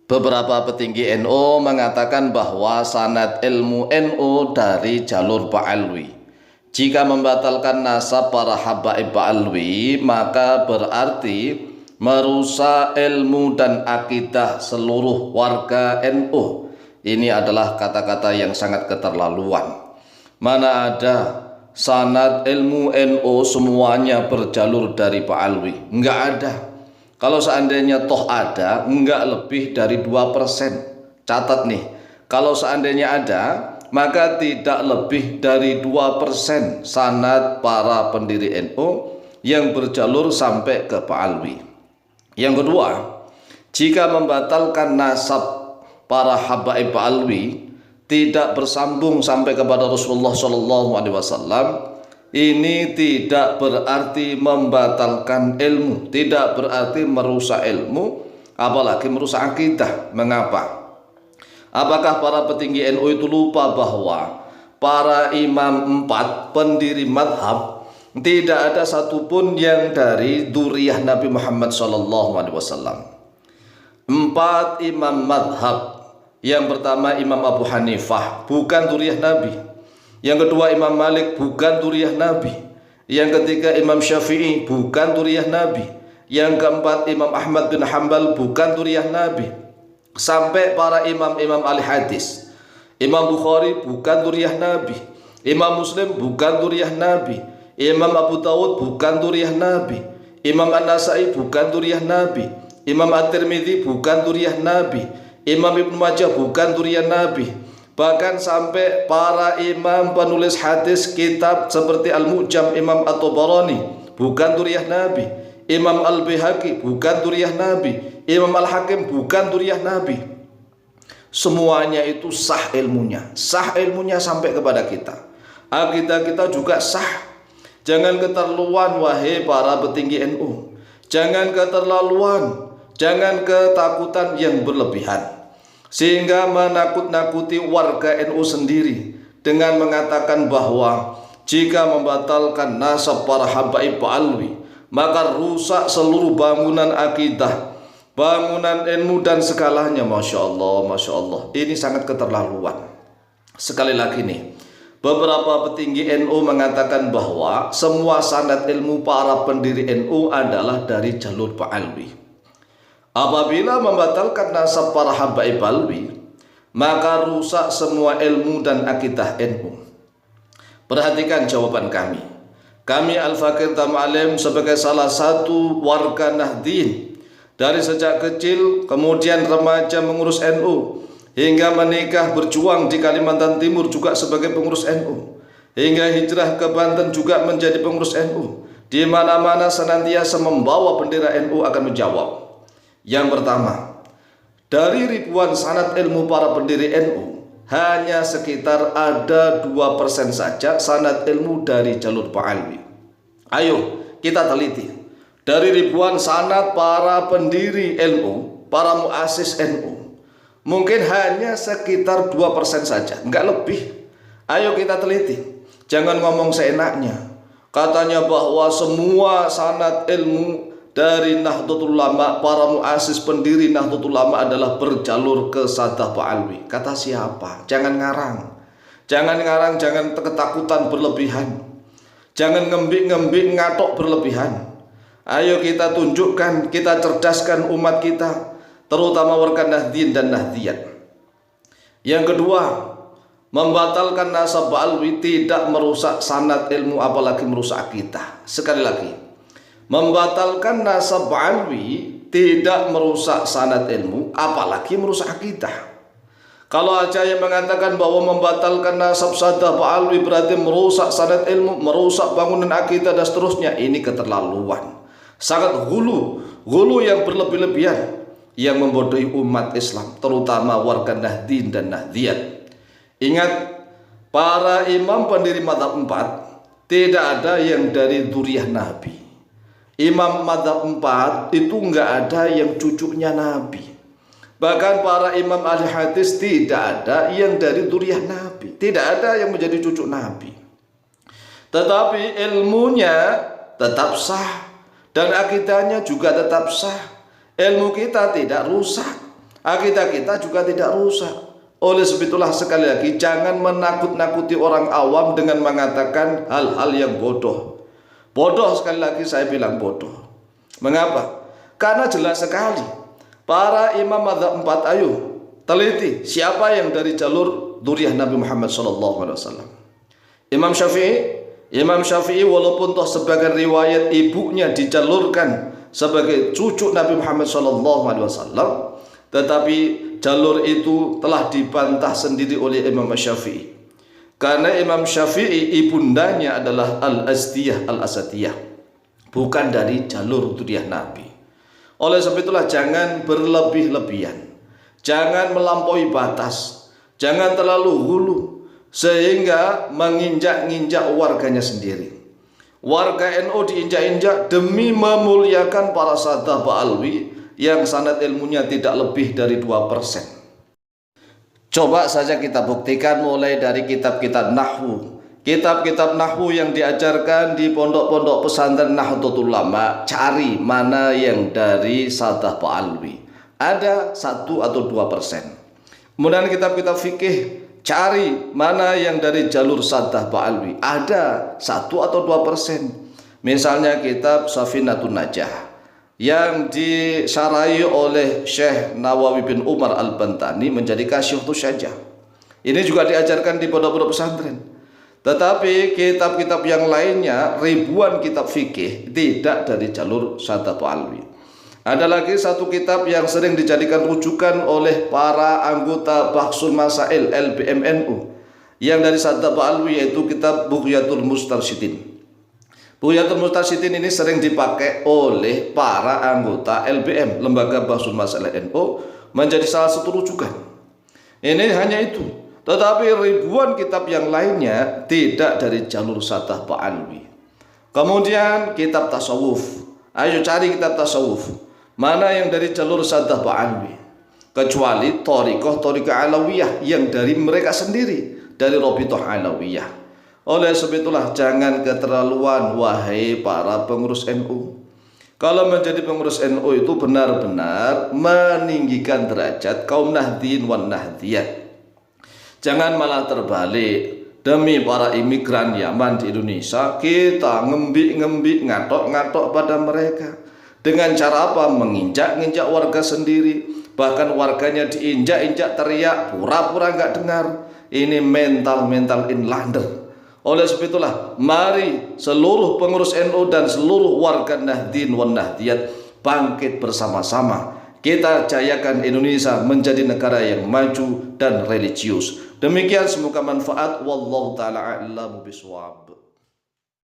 Beberapa petinggi NU mengatakan bahwa sanad ilmu NU dari jalur Ba'alwi. Jika membatalkan nasab para habaib Ba'alwi, maka berarti merusak ilmu dan akidah seluruh warga NU. Ini adalah kata-kata yang sangat keterlaluan. Mana ada sanad ilmu NU semuanya berjalur dari Ba'alwi? Enggak ada. Kalau seandainya toh ada, enggak lebih dari 2%. Catat nih, kalau seandainya ada, maka tidak lebih dari 2% sanad para pendiri NU yang berjalur sampai ke Ba'alwi. Yang kedua, jika membatalkan nasab para habaib Ba'alwi tidak bersambung sampai kepada Rasulullah SAW, ini tidak berarti membatalkan ilmu, tidak berarti merusak ilmu, apalagi merusak akidah. Mengapa? Apakah para petinggi NU itu lupa bahwa para imam 4 pendiri madhab tidak ada satupun yang dari dzurriyyah Nabi Muhammad SAW? 4 imam madhab. Yang pertama Imam Abu Hanifah, bukan dzurriyyah Nabi. Yang kedua Imam Malik, bukan dzurriyyah Nabi. Yang ketiga Imam Syafi'i, bukan dzurriyyah Nabi. Yang keempat Imam Ahmad bin Hanbal, bukan dzurriyyah Nabi. Sampai para imam-imam ahli hadis. Imam Bukhari bukan dzurriyyah Nabi. Imam Muslim bukan dzurriyyah Nabi. Imam Abu Dawud bukan dzurriyyah Nabi. Imam An-Nasai bukan dzurriyyah Nabi. Imam At-Tirmidzi bukan dzurriyyah Nabi. Imam Ibnu Majah bukan dzurriyyah Nabi. Bahkan sampai para imam penulis hadis kitab seperti Al-Mu'jam Imam At-Tabarani bukan dzurriyyah Nabi. Imam Al-Baihaqi bukan dzurriyyah Nabi. Imam Al-Hakim bukan dzurriyyah Nabi. Semuanya itu sah ilmunya sampai kepada kita. Akidah kita juga sah. Jangan keterlaluan wahai para petinggi NU. Jangan keterlaluan, jangan ketakutan yang berlebihan sehingga menakut-nakuti warga NU sendiri dengan mengatakan bahwa jika membatalkan nasab para habaib Ba'alwi maka rusak seluruh bangunan akidah, bangunan ilmu dan segalanya. Masya Allah, ini sangat keterlaluan. Sekali lagi nih, beberapa petinggi NU mengatakan bahwa semua sanad ilmu para pendiri NU adalah dari jalur Ba'alwi. Apabila membatalkan nasab para habaib Ba'alwi, maka rusak semua ilmu dan akidah NU. Perhatikan jawaban kami. Kami Al-Fakir Tam'alim sebagai salah satu warga Nahdien, dari sejak kecil kemudian remaja mengurus NU, hingga menikah berjuang di Kalimantan Timur juga sebagai pengurus NU, hingga hijrah ke Banten juga menjadi pengurus NU. Di mana-mana senantiasa membawa bendera NU akan menjawab. Yang pertama, dari ribuan sanad ilmu para pendiri NU, hanya sekitar ada 2% saja sanad ilmu dari jalur Ba'alwi. Ayo kita teliti. Dari ribuan sanad para pendiri NU, para muassis NU, mungkin hanya sekitar 2% saja, enggak lebih. Ayo kita teliti. Jangan ngomong seenaknya. Katanya bahwa semua sanad ilmu dari Nahdlatul Ulama, para muassis pendiri Nahdlatul Ulama adalah berjalur ke Sadah Ba'alwi. Kata siapa? Jangan ngarang. Jangan ngarang, jangan ketakutan berlebihan. Jangan ngembik-ngembik ngatok berlebihan. Ayo kita tunjukkan, kita cerdaskan umat kita, terutama warga Nahdien dan Nahdiyat. Yang kedua, membatalkan nasab Ba'alwi tidak merusak sanad ilmu apalagi merusak akidah. Sekali lagi, membatalkan nasab Ba'alwi tidak merusak sanad ilmu apalagi merusak akidah. Kalau aja yang mengatakan bahwa membatalkan nasab Sadah Ba'alwi berarti merusak sanad ilmu, merusak bangunan akidah dan seterusnya, ini keterlaluan. Sangat gulu yang berlebih-lebihan yang membodohi umat Islam, terutama warga Nahdien dan Nahdiyat. Ingat, para imam pendiri madhab 4 tidak ada yang dari dzurriyyah Nabi. Imam madhab 4 itu enggak ada yang cucunya Nabi. Bahkan para imam ahli hadis tidak ada yang dari dzurriyyah Nabi, tidak ada yang menjadi cucu Nabi. Tetapi ilmunya tetap sah dan akidahnya juga tetap sah. Ilmu kita tidak rusak, Akidah kita juga tidak rusak. Oleh sebab itulah sekali lagi jangan menakut-nakuti orang awam dengan mengatakan hal-hal yang bodoh. Bodoh, sekali lagi saya bilang bodoh. Mengapa? Karena jelas sekali para imam mazhab 4, ayo teliti siapa yang dari jalur dzurriyyah Nabi Muhammad SAW. Imam Syafi'i walaupun toh sebagian riwayat ibunya dijalurkan sebagai cucu Nabi Muhammad SAW, tetapi jalur itu telah dibantah sendiri oleh Imam Syafi'i. Karena Imam Syafi'i ibundanya adalah Al-Azdiyah Al-Asadiyah, bukan dari jalur dzurriyyah Nabi. Oleh sebab itulah jangan berlebih-lebihan, jangan melampaui batas, jangan terlalu hulu sehingga menginjak-injak warganya sendiri. Warga NU diinjak-injak demi memuliakan para sahabat Ba'alwi yang sanad ilmunya tidak lebih dari 2%. Coba saja kita buktikan mulai dari kitab-kitab nahwu. Kitab-kitab nahwu yang diajarkan di pondok-pondok pesantren Nahdlatul Ulama, cari mana yang dari sahabat Ba'alwi. Ada 1 atau 2%. Kemudian kitab-kitab fikih, cari mana yang dari jalur sahabat Ba'alwi. Ada 1 atau 2%. Misalnya kitab Safinatun Najah yang disyarahi oleh Syekh Nawawi bin Umar Al-Bantani menjadi Kasyiftus Syajah. Ini juga diajarkan di pondok-pondok pesantren. Tetapi kitab-kitab yang lainnya, ribuan kitab fikih tidak dari jalur sahabat Ba'alwi. Ada lagi satu kitab yang sering dijadikan rujukan oleh para anggota Bahsul Masail LBMNU yang dari sahabat Ba'alwi, yaitu kitab Bughyatul Mustarsyidin. Bughyatul Mustarsyidin ini sering dipakai oleh para anggota LBM, Lembaga Bahsul Masail NU, menjadi salah satu rujukan. Ini hanya itu. Tetapi ribuan kitab yang lainnya tidak dari jalur sahabat Ba'alwi. Kemudian kitab tasawuf. Ayo cari kitab tasawuf. Mana yang dari jalur sahabat Ba'alwi? Kecuali thariqah Alawiyah yang dari mereka sendiri, dari Rabithah Alawiyah. Oleh sebab itulah jangan keterlaluan wahai para pengurus NU. Kalau menjadi pengurus NU itu benar-benar meninggikan derajat kaum Nahdliyin wan Nahdliyat. Jangan malah terbalik. Demi para imigran Yaman di Indonesia, kita ngembik-ngembik, ngatok-ngatok pada mereka. Dengan cara apa? Menginjak-injak warga sendiri. Bahkan warganya diinjak-injak, teriak, pura-pura nggak dengar. Ini mental inlander. Oleh sebab itulah mari seluruh pengurus NU dan seluruh warga Nahdliyin wan Nahdliyat bangkit bersama-sama. Kita jayakan Indonesia menjadi negara yang maju dan religius. Demikian, semoga manfaat. Wallahu ta'ala a'lamu bishawab.